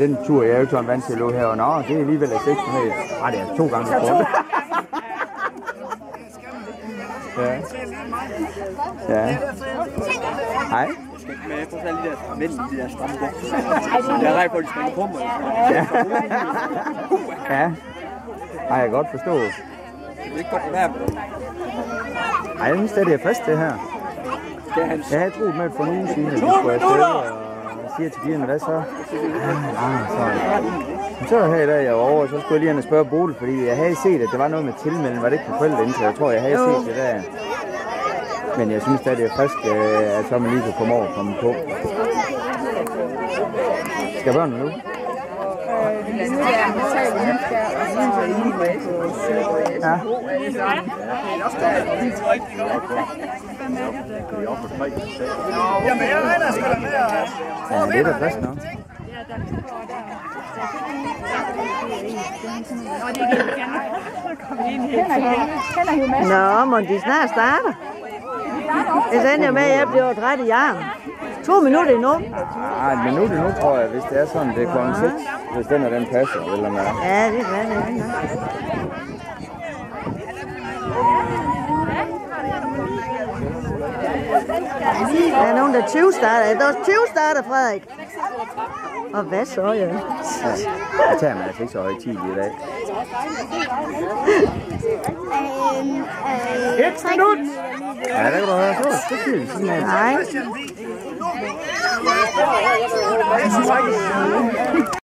Den tur, jeg er jo ikke sådan vant til at løbe her, og nå, det er alligevel 6 meter. Nej, det er 2 gange så kort. Ja. Ja. Hej. Men jeg får alle de der mænd, de der stramme bukser. Jeg er rej på, at de springer på mig. Ja. Ej, jeg kan godt forstå. Det er ikke godt at være. Ej, jeg synes, det er frisk, det her. Jeg havde troet med for en uge siden, at vi skulle afsted, og siger til pigerne, hvad så? Så her i dag, jeg var over, så skulle jeg lige hen og spørge Bodil, fordi jeg havde set, at det var noget med tilmelding, var det ikke på forældreintra, jeg tror, jeg havde set det der. Men jeg synes, at det er frisk, at så man lige kan komme over og komme på. Skal børnene nu? Ja. Ja, det er da frisk nok. Nå, men de snart starter. Jeg sender jer med, at jeg bliver træt i armen. 2 minutter endnu. Ah, 1 minut endnu, tror jeg, hvis det er sådan, det er klokken 6, hvis den passer, eller hvad. Ja, det kan det. Der er nogen, der 20 starter. Der er 20 starter, Frederik. Og hvad så, ja? Jeg tager mig altså ikke så højt tid i dag. 1 minut! Ja, det kan du høre. Så er det fint. Nej.